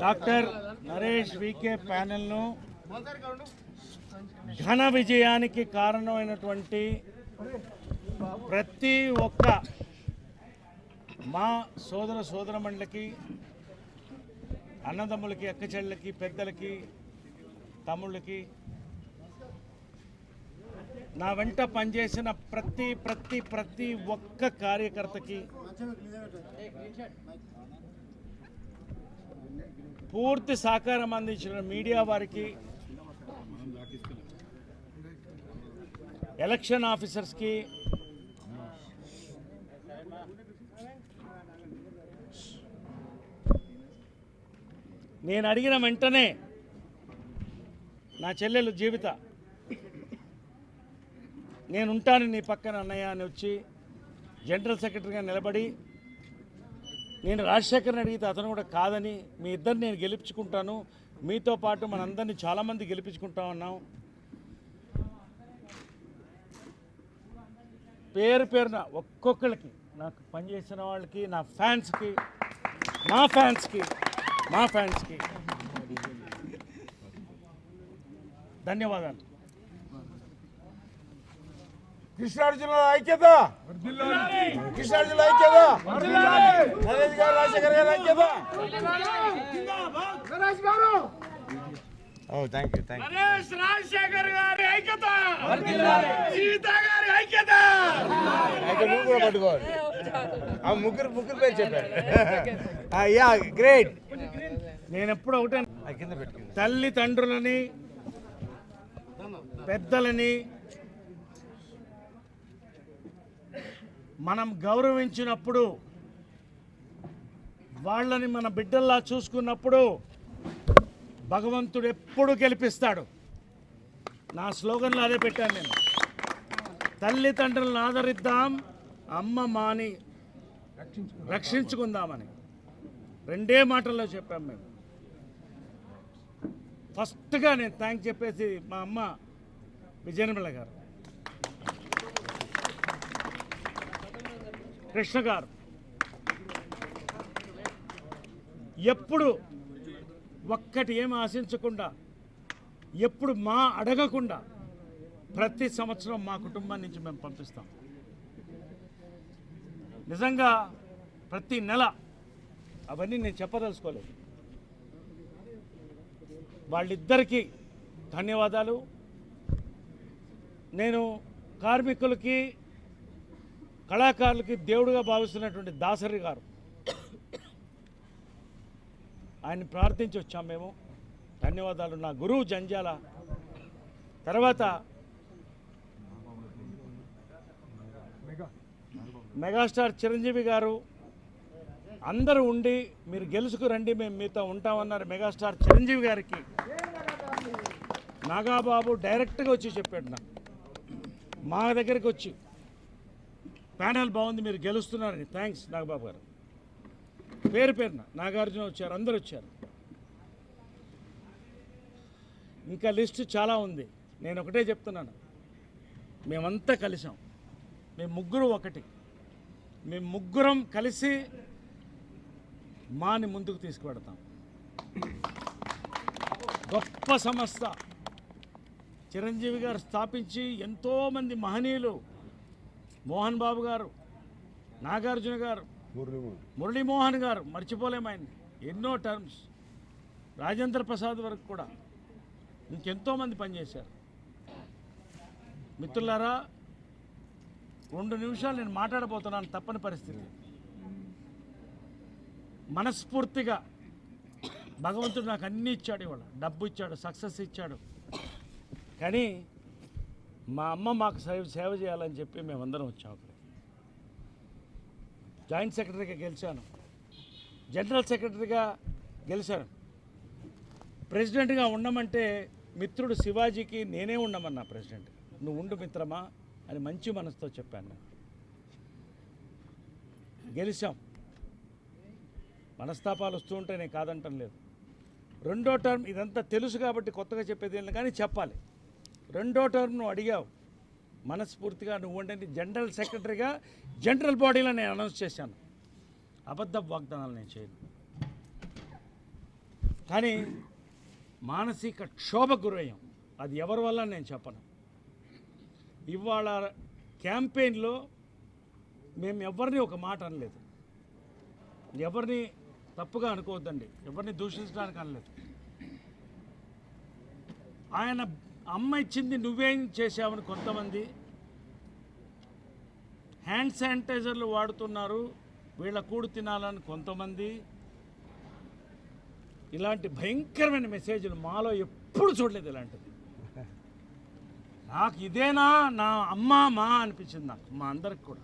Doctor Naresh VK ప్యానెల్ను ఘన విజయానికి కారణమైనటువంటి ప్రతి ఒక్క మా సోదరమణులకి, అన్నదమ్ములకి, అక్కచెళ్ళకి, పెద్దలకి, తమ్ముళ్ళకి, నా వెంట పనిచేసిన ప్రతి ఒక్క కార్యకర్తకి, పూర్తి సహకారం అందించిన మీడియా వారికి, ఎలక్షన్ ఆఫీసర్స్కి, నేను అడిగిన వెంటనే నా చెల్లెలు జీవిత నేనుంటాను నీ పక్కన అన్నయ్య అని వచ్చి జనరల్ సెక్రటరీగా నిలబడి, నేను రాజశేఖర్ని అడిగితే అతను కూడా కాదని, మీ ఇద్దరిని నేను గెలిపించుకుంటాను, మీతో పాటు మనందరినీ చాలామంది గెలిపించుకుంటామన్నాం. పేరున ఒక్కొక్కరికి, నాకు పనిచేసిన వాళ్ళకి, నా ఫ్యాన్స్కి, మా ఫ్యాన్స్కి ధన్యవాదాలు. కృష్ణార్జున ఐక్యత, కృష్ణార్జున ఐక్యత, నరేష్ గారు, రాజశేఖర్ గారు ఐక్యత. Thank you. రాజశేఖర్ గారి ఐక్యత, సీత గారి ఐక్యత. నువ్వు కూడా పట్టుకోవాలి. ముగ్గురు పేరు చెప్పారు. గ్రేట్. నేను ఎప్పుడు ఒకటే, తల్లిదండ్రులని, పెద్దలని మనం గౌరవించినప్పుడు, వాళ్ళని మన బిడ్డల్లా చూసుకున్నప్పుడు భగవంతుడు ఎప్పుడు గెలిపిస్తాడు. నా స్లోగన్లో అదే పెట్టాను నేను. తల్లిదండ్రులను ఆదరిద్దాం, అమ్మ మాని రక్షించుకుందామని రెండే మాటల్లో చెప్పాం మేము. ఫస్ట్గా నేను థ్యాంక్స్ చెప్పేసి మా అమ్మ విజయనిర్మల గారు, కృష్ణ గారు, ఎప్పుడు ఒక్కటి ఏం ఆశించకుండా, ఎప్పుడు మా అడగకుండా ప్రతి సంవత్సరం మా కుటుంబం నుంచి మేము పంపిస్తాం. నిజంగా ప్రతి నెల అవన్నీ నేను చెప్పదలుచుకోలేదు. వాళ్ళిద్దరికీ ధన్యవాదాలు. నేను కార్మికులకి, కళాకారులకి దేవుడుగా భావిస్తున్నటువంటి దాసరి గారు, ఆయన్ని ప్రార్థించి వచ్చాం మేము. ధన్యవాదాలు. నా గురువు జంజాల, తర్వాత మెగాస్టార్ చిరంజీవి గారు, అందరూ ఉండి మీరు గెలుచుకురండి, మేము మీతో ఉంటామన్నారు. మెగాస్టార్ చిరంజీవి గారికి నాగాబాబు డైరెక్ట్గా వచ్చి చెప్పాడు, నాకు మా దగ్గరికి వచ్చి, ప్యానెల్ బాగుంది, మీరు గెలుస్తున్నారని. థ్యాంక్స్ నాగబాబు గారు. పేరున నాగార్జున వచ్చారు, అందరు వచ్చారు. ఇంకా లిస్టు చాలా ఉంది. నేను ఒకటే చెప్తున్నాను, మేమంతా కలిసాం, మేము ముగ్గురు ఒకటి, మేము ముగ్గురం కలిసి మాని ముందుకు తీసుకువెడతాం. గొప్ప సంస్థ చిరంజీవి గారు స్థాపించి ఎంతోమంది మహనీయులు, మోహన్ బాబు గారు, నాగార్జున గారు, మురళీమోహన్ గారు, మర్చిపోలేము ఆయన్ని, ఎన్నో టర్మ్స్, రాజేంద్ర ప్రసాద్ వరకు కూడా ఇంకెంతోమంది పనిచేశారు. మిత్రులారా, 2 నిమిషాలు నేను మాట్లాడబోతున్నాను, తప్పని పరిస్థితి. మనస్ఫూర్తిగా భగవంతుడు నాకు అన్నీ ఇచ్చాడు, ఇవాళ డబ్బు ఇచ్చాడు, సక్సెస్ ఇచ్చాడు. కానీ మా అమ్మ మాకు సేవ చేయాలని చెప్పి మేమందరం వచ్చాం. అక్కడ జాయింట్ సెక్రటరీగా గెలిచాను, జనరల్ సెక్రటరీగా గెలిచాను. ప్రెసిడెంట్గా ఉండమంటే మిత్రుడు శివాజీకి నేనే ఉండమన్నా. ప్రెసిడెంట్, నువ్వు ఉండు మిత్రమా అని మంచి మనసుతో చెప్పాను. గెలిచాం. మనస్తాపాలు వస్తూ ఉంటే నేను కాదంటం లేదు. 2వ టర్మ్, ఇదంతా తెలుసు కాబట్టి కొత్తగా చెప్పేది ఏం లేదు, కానీ చెప్పాలి. 2వ టర్మ్ నువ్వు అడిగావు, మనస్ఫూర్తిగా నువ్వు అంటే జనరల్ సెక్రటరీగా జనరల్ బాడీలో నేను అనౌన్స్ చేశాను. అబద్ధ వాగ్దానాలు నేను చేయను. కానీ మానసిక క్షోభకు గురయ్యాం. అది ఎవరి వల్ల నేను చెప్పను. ఇవాళ క్యాంపెయిన్లో మేము ఎవరిని ఒక మాట అనలేదు. ఎవరిని తప్పుగా అనుకోవద్దండి, ఎవరిని దూషించడానికి అనలేదు. ఆయన అమ్మ ఇచ్చింది నువ్వేం చేశావని కొంతమంది, హ్యాండ్ శానిటైజర్లు వాడుతున్నారు వీళ్ళ కూడు తినాలని కొంతమంది, ఇలాంటి భయంకరమైన మెసేజ్లు మాలో ఎప్పుడు చూడలేదు. ఇలాంటిది నాకు ఇదేనా నా అమ్మ మా అనిపించింది. నాకు మా అందరికి కూడా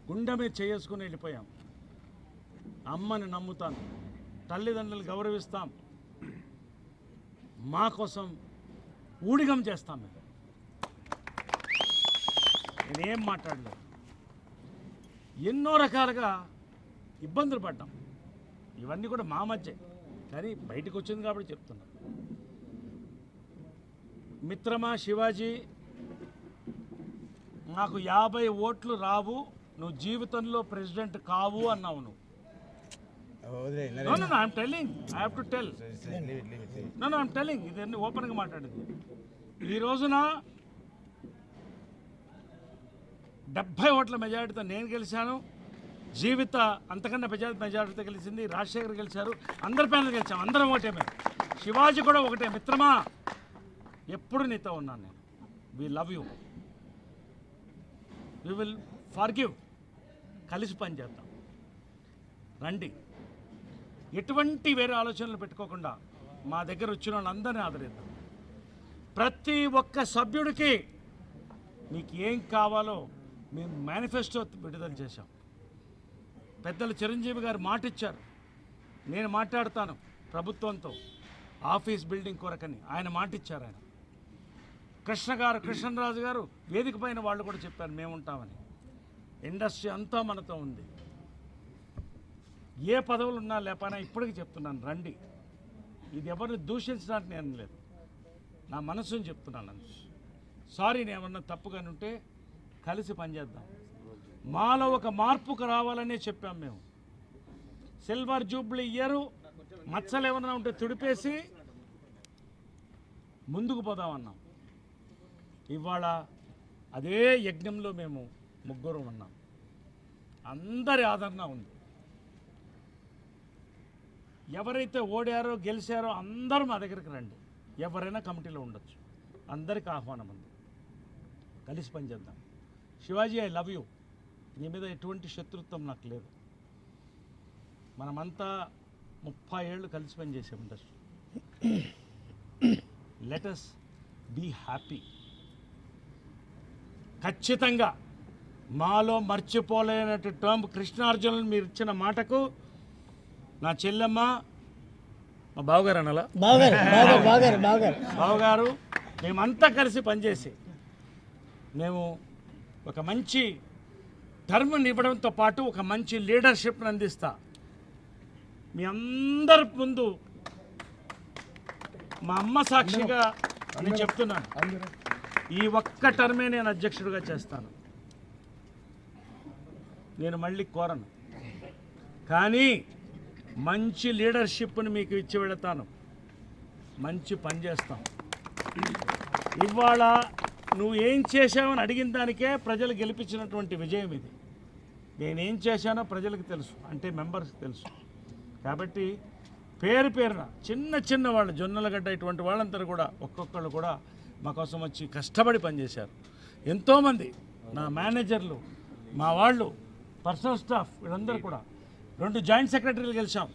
గుండె మీద చేసుకుని వెళ్ళిపోయాం. అమ్మని నమ్ముతాను, తల్లిదండ్రులు గౌరవిస్తాం, మా కోసం ఊడిగం చేస్తాం. నేనేం మాట్లాడలేదు. ఎన్నో రకాలుగా ఇబ్బందులు పడ్డాం. ఇవన్నీ కూడా మా మధ్య, కానీ బయటకు వచ్చింది కాబట్టి చెప్తున్నా. మిత్రమా శివాజీ, నాకు 50 ఓట్లు రావు, నువ్వు జీవితంలో ప్రెసిడెంట్ కావు అన్నావు నువ్వు. I'm telling, I have to tell. I'm telling, ఇది ఓపెన్గా మాట్లాడింది. ఈ రోజున 70 ఓట్ల మెజారిటీతో నేను గెలిచాను. జీవిత అంతకన్నా మెజారిటీతో గెలిచింది. రాజశేఖర్ గెలిచారు. అందరి పైన గెలిచాం. అందరం ఒకటే. మేము శివాజీ కూడా ఒకటే. మిత్రమా, ఎప్పుడు నీతో ఉన్నాను నేను. We love you, we will forgive. కలిసి పనిచేద్దాం, రండి. ఎటువంటి వేరే ఆలోచనలు పెట్టుకోకుండా మా దగ్గర వచ్చిన వాళ్ళందరినీ ఆదరిద్దాం. ప్రతి ఒక్క సభ్యుడికి మీకు ఏం కావాలో మేము మేనిఫెస్టో విడుదల చేశాం. పెద్దలు చిరంజీవి గారు మాట ఇచ్చారు, నేను మాట్లాడతాను ప్రభుత్వంతో ఆఫీస్ బిల్డింగ్ కొరకని. ఆయన మాట ఇచ్చారు. ఆయన కృష్ణరాజు గారు వేదిక పైన వాళ్ళు కూడా చెప్పారు మేము ఉంటామని. ఇండస్ట్రీ అంతా మనతో ఉంది. ఏ పదవులు ఉన్నా లేపైనా ఇప్పటికీ చెప్తున్నాను, రండి. ఇది ఎవరిని దూషించడానికి నేను లేదు, నా మనసుని చెప్తున్నాను అంతే. సారీ, నేను ఏమన్నా తప్పుగాని ఉంటే కలిసి పనిచేద్దాం. మాలో ఒక మార్పుకు రావాలనే చెప్పాం మేము. సిల్వర్ జూబ్లీ ఇయర్ మచ్చలు ఏమన్నా ఉంటే తుడిపేసి ముందుకు పోదామన్నాం. ఇవాళ అదే యజ్ఞంలో మేము ముగ్గురు ఉన్నాం. అందరి ఆదరణ ఉంది. ఎవరైతే ఓడారో గెలిచారో అందరూ మా దగ్గరికి రండి. ఎవరైనా కమిటీలో ఉండొచ్చు. అందరికి ఆహ్వానం ఉంది. కలిసి పనిచేద్దాం. Shivaji, I love you. నీ మీద ఎటువంటి శత్రుత్వం నాకు లేదు. మనమంతా 30 ఏళ్ళు కలిసి పనిచేసాం industry. Let us be happy. ఖచ్చితంగా మాలో మర్చిపోలేనట్టు టర్మ్ కృష్ణార్జునులు మీరు ఇచ్చిన మాటకు నా చెల్లెమ్మ, మా బావగారు అనాలా, బావగారు, మేమంతా కలిసి పనిచేసి మేము ఒక మంచి టర్మ్ని ఇవ్వడంతో పాటు ఒక మంచి లీడర్షిప్ని అందిస్తా. మీ అందరి ముందు మా అమ్మ సాక్షిగా నేను చెప్తున్నాను, ఈ ఒక్క టర్మే నేను అధ్యక్షుడిగా చేస్తాను. నేను మళ్ళీ కోరను, కానీ మంచి లీడర్షిప్ని మీకు ఇచ్చి వెళతాను. మంచి పని చేస్తాం. ఇవాళ నువ్వు ఏం చేశావని అడిగిన దానికే ప్రజలు గెలిపించినటువంటి విజయం ఇది. నేనేం చేశానో ప్రజలకు తెలుసు, అంటే మెంబర్స్కి తెలుసు. కాబట్టి పేరు పేరున చిన్న వాళ్ళు, జొన్నలగడ్డ ఇటువంటి వాళ్ళందరూ కూడా ఒక్కొక్కళ్ళు కూడా మా కోసం వచ్చి కష్టపడి పనిచేశారు. ఎంతోమంది నా మేనేజర్లు, మా వాళ్ళు, పర్సనల్ స్టాఫ్, వీళ్ళందరూ కూడా. 2 జాయింట్ సెక్రటరీలు గెలిచాం,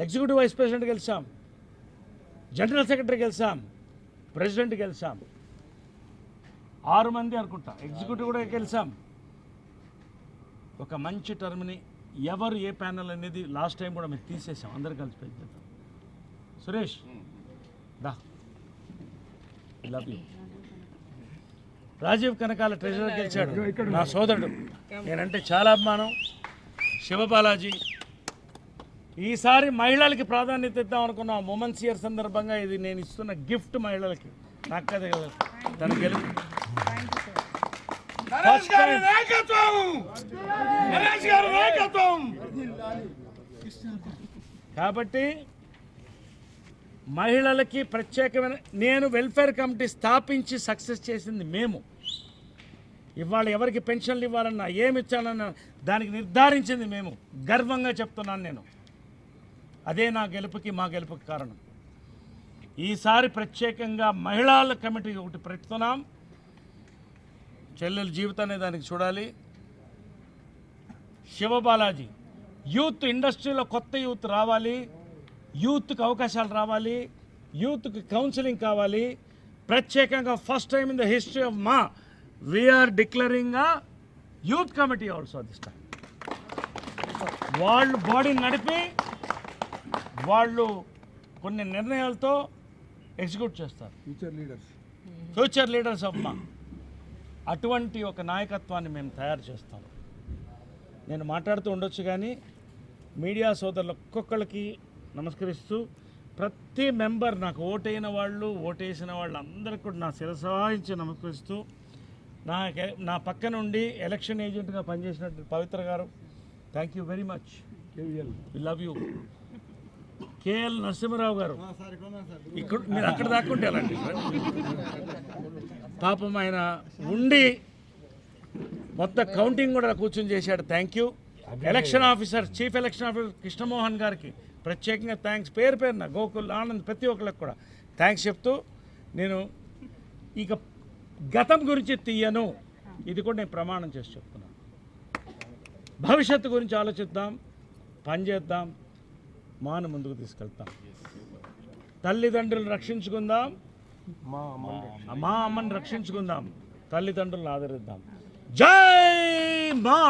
ఎగ్జిక్యూటివ్ వైస్ ప్రెసిడెంట్ గెలిచాం, జనరల్ సెక్రటరీ గెలిచాం, ప్రెసిడెంట్ గెలిచాం. 6 మంది అనుకుంటా ఎగ్జిక్యూటివ్ కూడా గెలిచాం. ఒక మంచి టర్మ్ని ఎవరు ఏ ప్యానల్ అనేది లాస్ట్ టైం కూడా మేము తీసేసాం. అందరు కలిసి పనిచేద్దాం. సురేష్ దా, love you. Rajeev Kanakala treasurer గెలిచాడు, నా సోదరుడు. నేనంటే చాలా అభిమానం. శివబాలాజీ, ఈసారి మహిళలకి ప్రాధాన్యత ఇద్దాం అనుకున్నాం. ఉమెన్స్ ఇయర్ సందర్భంగా ఇది నేను ఇస్తున్న గిఫ్ట్ మహిళలకి. అక్కది తన గెలుపు నరేష్ గారి నాయకత్వం, నరేష్ గారి నాయకత్వం. కాబట్టి మహిళలకి ప్రత్యేకమైన నేను వెల్ఫేర్ కమిటీ స్థాపించి సక్సెస్ చేసింది మేము. ఇవాళ ఎవరికి పెన్షన్లు ఇవ్వాలన్నా ఏమి ఇచ్చాలన్నా దానికి నిర్ధారించింది మేము. గర్వంగా చెప్తున్నాను నేను. అదే నా గెలుపుకి మా గెలుపుకి కారణం. ఈసారి ప్రత్యేకంగా మహిళల కమిటీ ఒకటి పెడుతున్నాం. చెల్లెల జీవితాన్ని దానికి చూడాలి. శివబాలాజీ యూత్ ఇండస్ట్రీలో కొత్త యూత్ రావాలి, యూత్కి అవకాశాలు రావాలి, యూత్కి కౌన్సిలింగ్ కావాలి. ప్రత్యేకంగా first time in the history of MAA we are declaring a youth committee also this time. వాళ్ళు బాడీని నడిపి వాళ్ళు కొన్ని నిర్ణయాలతో ఎగ్జిక్యూట్ చేస్తారు. ఫ్యూచర్ లీడర్స్ ఆఫ్ మా. అటువంటి ఒక నాయకత్వాన్ని మేము తయారు చేస్తాం. నేను మాట్లాడుతూ ఉండొచ్చు కానీ మీడియా సోదరులు ఒక్కొక్కరికి నమస్కరిస్తూ ప్రతి మెంబర్ నాకు ఓటైన వాళ్ళు ఓటేసిన వాళ్ళు అందరికీ కూడా నా శిరసాయించి నమస్కరిస్తూ నా పక్క నుండి ఎలక్షన్ ఏజెంట్గా పనిచేసినట్టు పవిత్ర గారు thank you very much. We love you. KL Narasimharao గారు ఇక్కడ మీరు అక్కడ దాక్కుంటే అలాంటి పాపం ఆయన ఉండి మొత్తం కౌంటింగ్ కూడా కూర్చొని చేశాడు. Thank you. Election officer chief election officer Krishnamohan గారికి ప్రత్యేకంగా థ్యాంక్స్. పేరు పేరున గోకుల్ ఆనంద్ ప్రతి ఒక్కరికి కూడా థ్యాంక్స్ చెప్తూ నేను ఇక గతం గురించి తీయను. ఇది కూడా నేను ప్రమాణం చేసి చెప్తున్నాను. భవిష్యత్తు గురించి ఆలోచిద్దాం, పనిచేద్దాం, మాను ముందుకు తీసుకెళ్తాం. తల్లిదండ్రులను రక్షించుకుందాం, మా అమ్మని రక్షించుకుందాం, తల్లిదండ్రులను ఆదరిద్దాం. జై మా.